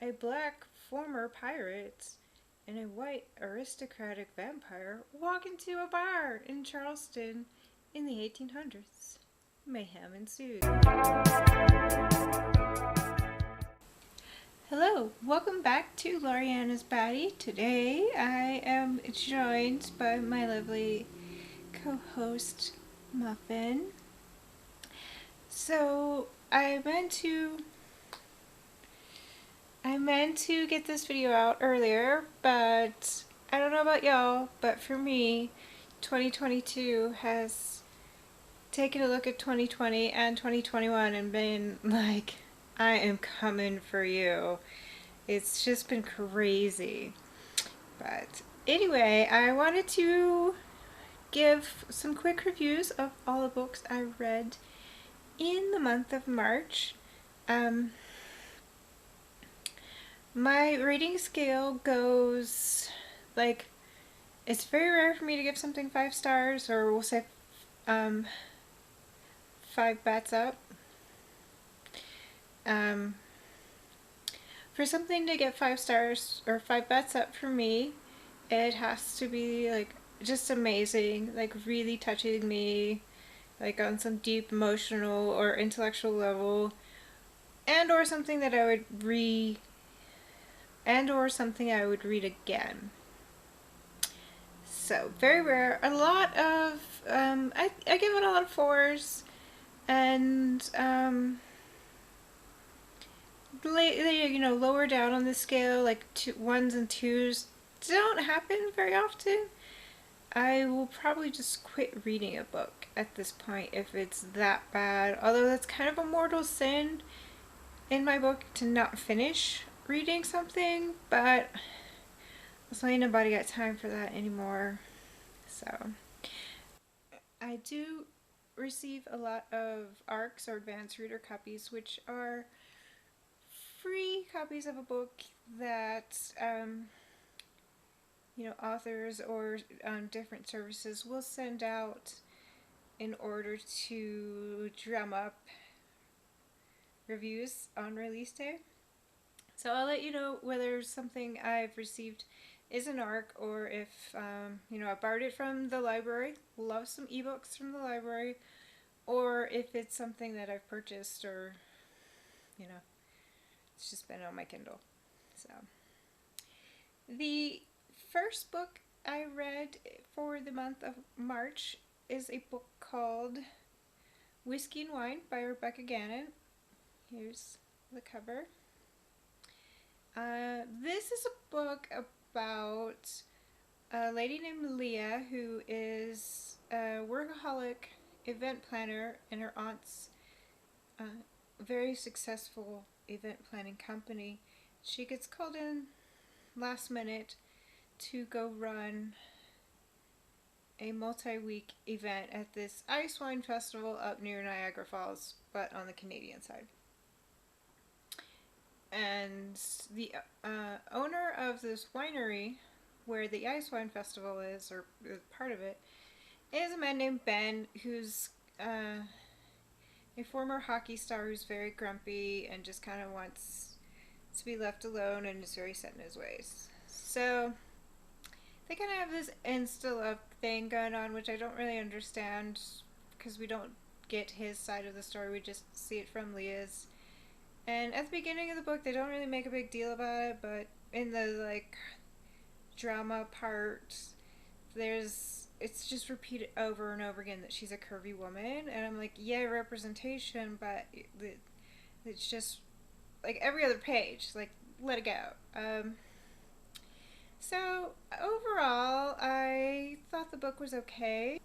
a black former pirate and a white aristocratic vampire walk into a bar in Charleston in the 1800s. Mayhem ensues. Hello, welcome back to Loriana's Baddie. Today I am joined by my lovely co-host Muffin. So I meant to get this video out earlier, but I don't know about y'all, but for me, 2022 has taken a look at 2020 and 2021 and been like, I am coming for you. It's just been crazy. But anyway, I wanted to give some quick reviews of all the books I read in the month of March. My rating scale goes like, it's very rare for me to give something 5 stars, or we'll say 5 bats up. For something to get 5 stars or 5 bats up for me, it has to be like just amazing, like really touching me, like on some deep emotional or intellectual level, and or something that I would something I would read again. So very rare. A lot of I give it a lot of 4s, and lower down on the scale, like 1s and 2s don't happen very often. I will probably just quit reading a book at this point if it's that bad. Although that's kind of a mortal sin in my book to not finish reading something, but it's like nobody got time for that anymore. So I do receive a lot of ARCs or advanced reader copies, which are free copies of a book that authors or different services will send out in order to drum up reviews on release day. So I'll let you know whether something I've received is an ARC, or if I borrowed it from the library. Love some ebooks from the library, or if it's something that I've purchased, or it's just been on my Kindle. So the first book I read for the month of March is a book called Whiskey and Wine by Rebecca Gannon. Here's the cover. This is a book about a lady named Leah who is a workaholic event planner in her aunt's very successful event planning company. She gets called in last minute to go run a multi-week event at this ice wine festival up near Niagara Falls, but on the Canadian side. And the owner of this winery where the ice wine festival is, or part of it, is a man named Ben, who's a former hockey star who's very grumpy and just kind of wants to be left alone and is very set in his ways. So they kind of have this insta-love thing going on, which I don't really understand because we don't get his side of the story. We just see it from Leah's. And at the beginning of the book, they don't really make a big deal about it, but in the drama part, it's just repeated over and over again that she's a curvy woman, and I'm like, yeah, representation, but it's just like every other page, like, let it go. So overall, I thought the book was okay.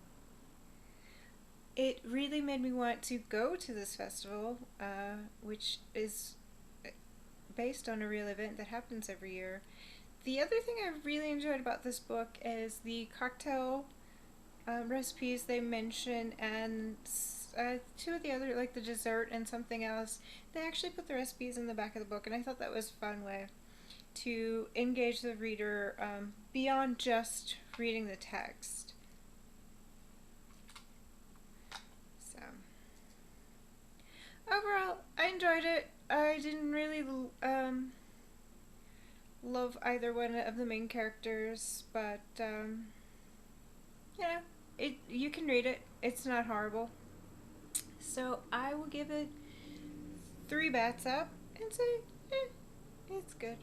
It really made me want to go to this festival, which is based on a real event that happens every year. The other thing I really enjoyed about this book is the cocktail recipes they mention, and 2 of the other, like the dessert and something else, they actually put the recipes in the back of the book, and I thought that was a fun way to engage the reader beyond just reading the text. So overall, I enjoyed it. I didn't really love either one of the main characters, but you know, you can read it. It's not horrible. So I will give it 3 bats up and say, it's good.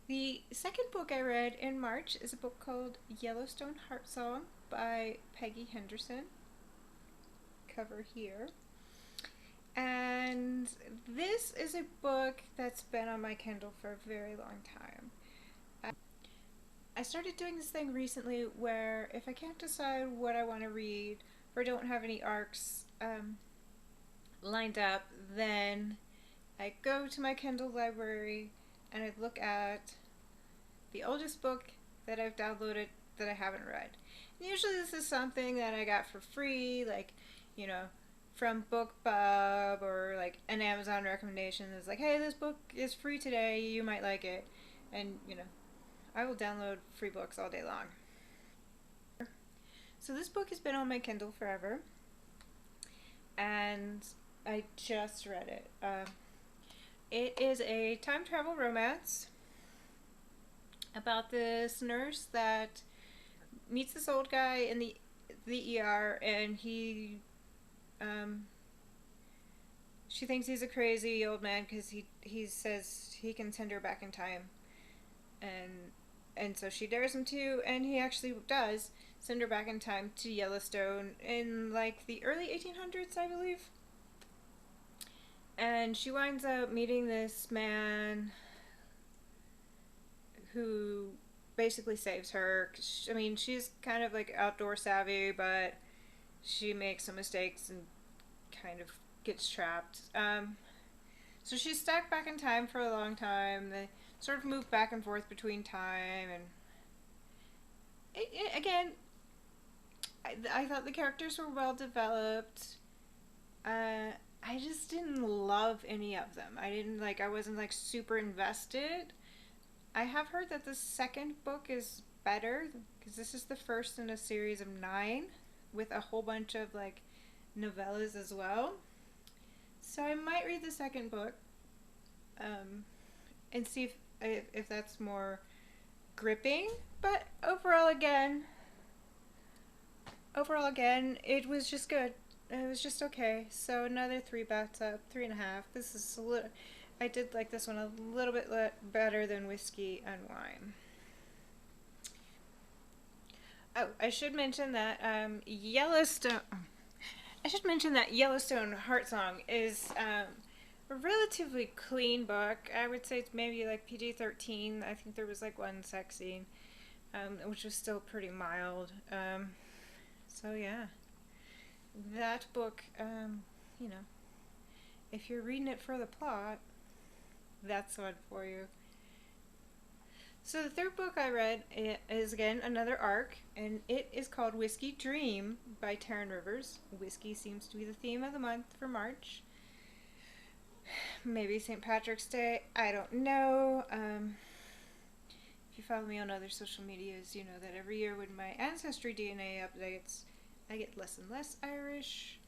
The second book I read in March is a book called Yellowstone Song by Peggy Henderson. Cover here. And this is a book that's been on my Kindle for a very long time. I started doing this thing recently where if I can't decide what I want to read or don't have any arcs lined up, then I go to my Kindle library and I look at the oldest book that I've downloaded that I haven't read. And usually this is something that I got for free, like, you know, from BookBub or like an Amazon recommendation that's like, hey, this book is free today, you might like it. And, you know, I will download free books all day long. So this book has been on my Kindle forever, and I just read it. It is a time travel romance about this nurse that meets this old guy in the ER, and he she thinks he's a crazy old man because he says he can send her back in time, and so she dares him to, and he actually does send her back in time to Yellowstone in like the early 1800s, I believe. And she winds up meeting this man who basically saves her. I mean, she's kind of like outdoor savvy, but she makes some mistakes and kind of gets trapped. So she's stuck back in time for a long time. They sort of move back and forth between time, and again, I thought the characters were well developed. I just didn't love any of them. I wasn't like super invested. I have heard that the second book is better because this is the first in a series of 9 with a whole bunch of like novellas as well. So I might read the second book and see if that's more gripping. But overall, again, it was just good. It was just okay. So another 3 bats up, 3.5. This is a little. I did like this one a little bit better than Whiskey and Wine. Oh, I should mention that Yellowstone. I should mention that Yellowstone Heartsong is a relatively clean book. I would say it's maybe like PG-13. I think there was like one sex scene, which was still pretty mild. So yeah, that book, you know, if you're reading it for the plot, that's one for you. So the third book I read is again another arc, and it is called Whiskey Dream by Taryn Rivers. Whiskey seems to be the theme of the month for March. Maybe St. Patrick's Day, I don't know. If you follow me on other social medias, you know that every year when my Ancestry DNA updates, I get less and less Irish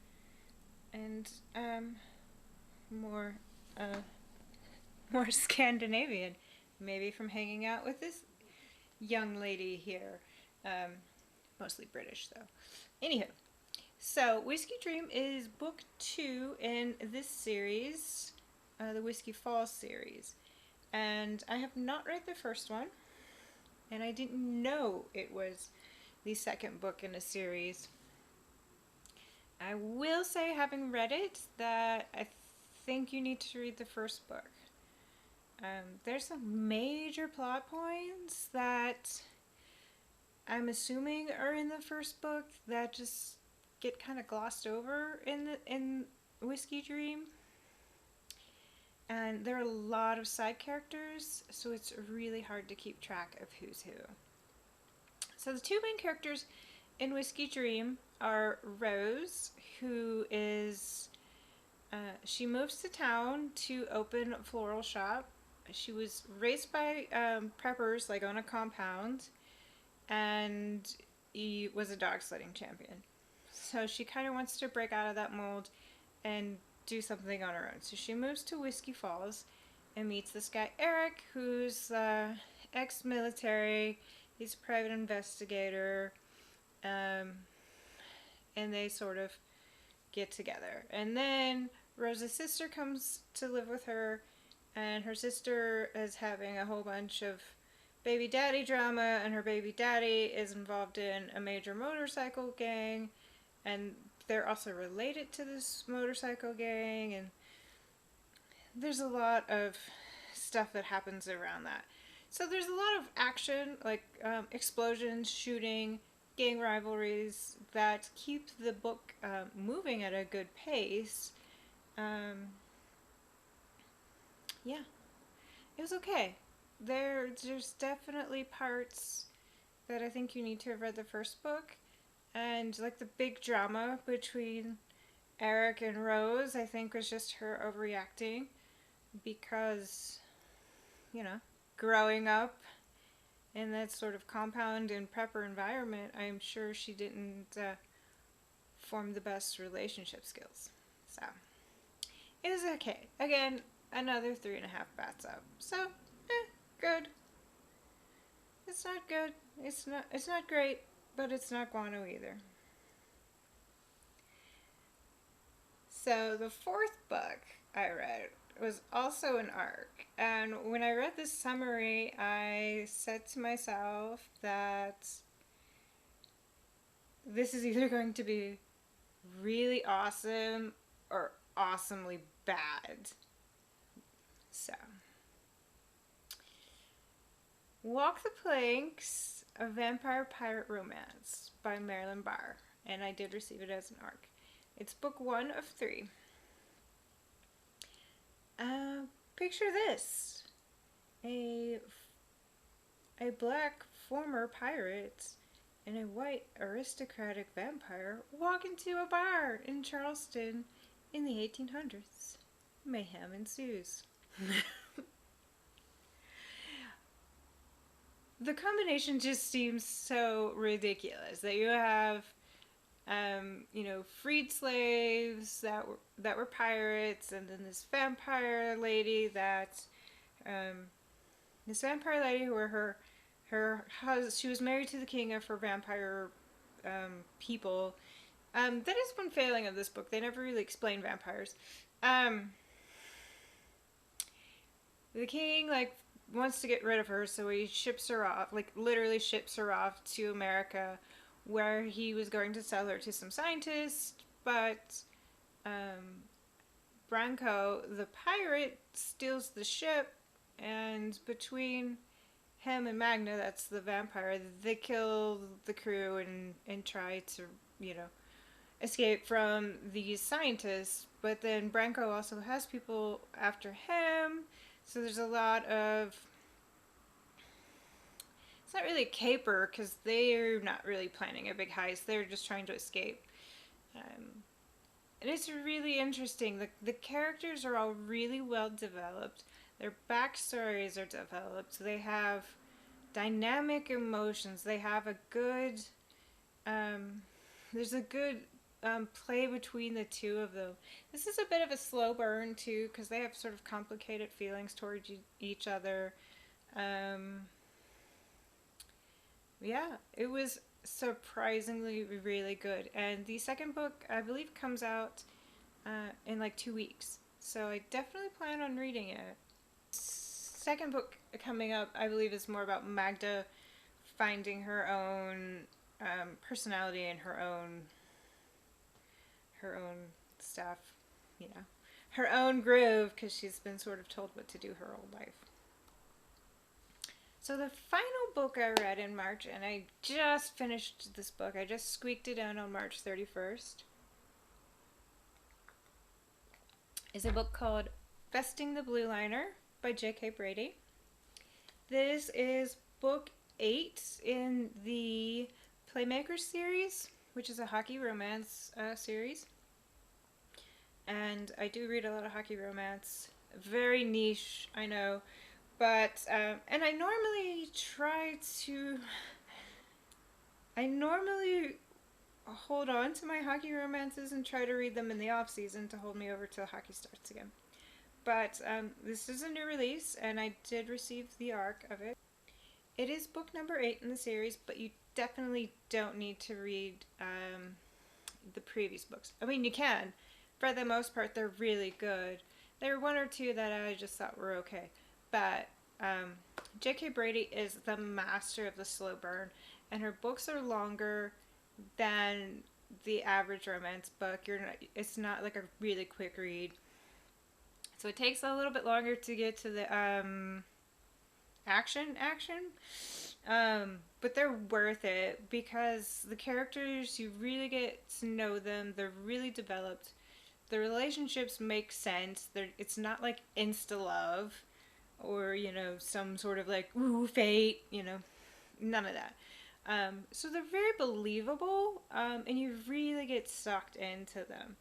and more Scandinavian. Maybe from hanging out with this young lady here. Mostly British, though. Anywho, so Whiskey Dream is book 2 in this series, the Whiskey Falls series. And I have not read the first one, and I didn't know it was the second book in a series. I will say, having read it, that I think you need to read the first book. There's some major plot points that I'm assuming are in the first book that just get kind of glossed over in Whiskey Dream. And there are a lot of side characters, so it's really hard to keep track of who's who. So the 2 main characters in Whiskey Dream are Rose, who is she moves to town to open a floral shop. She was raised by preppers, like on a compound, and he was a dog sledding champion. So she kind of wants to break out of that mold and do something on her own. So she moves to Whiskey Falls, and meets this guy Eric, who's ex-military. He's a private investigator, and they sort of get together. And then Rose's sister comes to live with her, and her sister is having a whole bunch of baby daddy drama, and her baby daddy is involved in a major motorcycle gang, and they're also related to this motorcycle gang, and there's a lot of stuff that happens around that. So there's a lot of action, like explosions, shooting, gang rivalries that keep the book moving at a good pace. Um, yeah, it was okay. There's definitely parts that I think you need to have read the first book, and like the big drama between Eric and Rose, I think was just her overreacting because, you know, growing up in that sort of compound and prepper environment, I'm sure she didn't form the best relationship skills. So it was okay. Again, another 3.5 bats up. So, good. It's not good. It's not great, but it's not Guano either. So the fourth book I read was also an arc. And when I read this summary, I said to myself that this is either going to be really awesome or awesomely bad. So, Walk the Planks, A Vampire Pirate Romance by Marilyn Barr. And I did receive it as an arc. It's book 1 of 3. Picture this. A black former pirate and a white aristocratic vampire walk into a bar in Charleston in the 1800s. Mayhem ensues. The combination just seems so ridiculous that you have freed slaves that were pirates, and then this vampire lady who were her husband. She was married to the king of her vampire people. That is one failing of this book. They never really explain vampires. The king wants to get rid of her, so he ships her off, literally ships her off to America, where he was going to sell her to some scientists, but Branko, the pirate, steals the ship, and between him and Magna, that's the vampire, they kill the crew and try to, escape from these scientists. But then Branko also has people after him, so there's a lot of... It's not really a caper, because they're not really planning a big heist. They're just trying to escape. And it's really interesting. The characters are all really well developed. Their backstories are developed. They have dynamic emotions. They have a good... there's a good play between the two of them. This is a bit of a slow burn, too, because they have sort of complicated feelings towards each other. Yeah, it was surprisingly really good. And the second book, I believe, comes out in 2 weeks. So I definitely plan on reading it. Second book coming up, I believe, is more about Magda finding her own personality and her own stuff, her own groove, because she's been sort of told what to do her whole life. So the final book I read in March, and I just finished this book, I just squeaked it out on March 31st, is a book called Besting the Blueliner by J.K. Brady. This is book 8 in the Playmakers Series, which is a hockey romance series. And I do read a lot of hockey romance. Very niche, I know. But, and I normally hold on to my hockey romances and try to read them in the off season to hold me over till hockey starts again. But this is a new release, and I did receive the ARC of it. It is book number 8 in the series, but you definitely don't need to read the previous books. I mean, you can. For the most part, they're really good. There were one or two that I just thought were okay. But J.K. Brady is the master of the slow burn, and her books are longer than the average romance book. It's not like a really quick read. So it takes a little bit longer to get to the action. But they're worth it because the characters, you really get to know them. They're really developed. The relationships make sense. It's not like insta love or, some sort of like, ooh, fate, none of that. So they're very believable, and you really get sucked into them.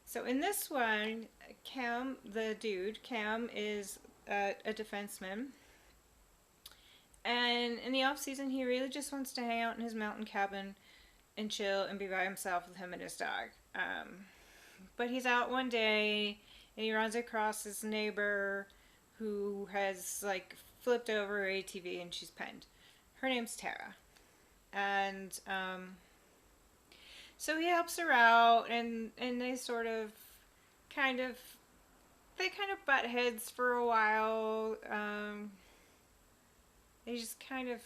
So in this one, Cam is a defenseman. And in the off season, he really just wants to hang out in his mountain cabin and chill and be by himself with him and his dog. But he's out one day and he runs across his neighbor who has like flipped over her ATV and she's pinned. Her name's Tara. And so he helps her out, and they kind of butt heads for a while. They just kind of,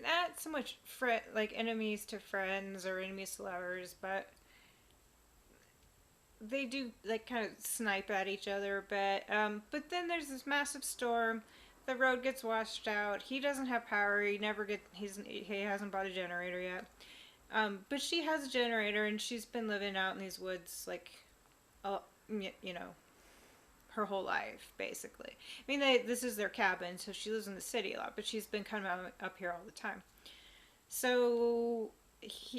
not so much like enemies to friends or enemies to lovers, but they do like kind of snipe at each other a bit. But then there's this massive storm. The road gets washed out. He doesn't have power. He hasn't bought a generator yet. But she has a generator, and she's been living out in these woods like, her whole life, basically. I mean, this is their cabin, so she lives in the city a lot, but she's been coming up here all the time. So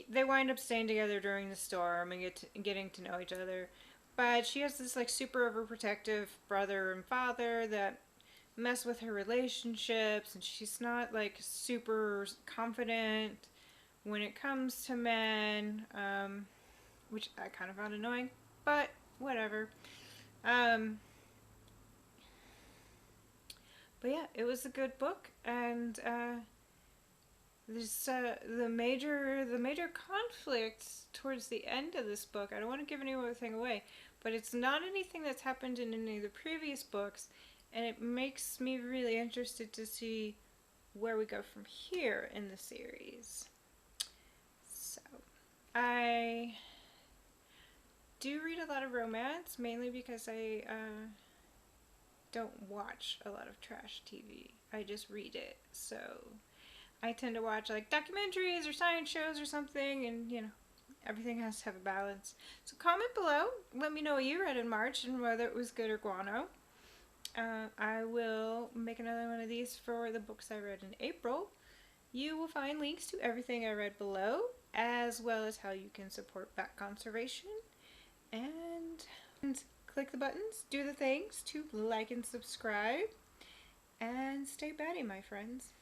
they wind up staying together during the storm and getting to know each other. But she has this like super overprotective brother and father that mess with her relationships, and she's not like super confident when it comes to men, which I kind of found annoying, but whatever. But yeah, it was a good book, and there's the major conflict towards the end of this book. I don't want to give anything away, but it's not anything that's happened in any of the previous books, and it makes me really interested to see where we go from here in the series. So, I do read a lot of romance, mainly because I don't watch a lot of trash TV. I just read it. So I tend to watch like documentaries or science shows or something, and everything has to have a balance. So comment below. Let me know what you read in March and whether it was good or guano. I will make another one of these for the books I read in April. You will find links to everything I read below, as well as how you can support bat conservation. And click the buttons, do the things to like and subscribe, and stay batty, my friends.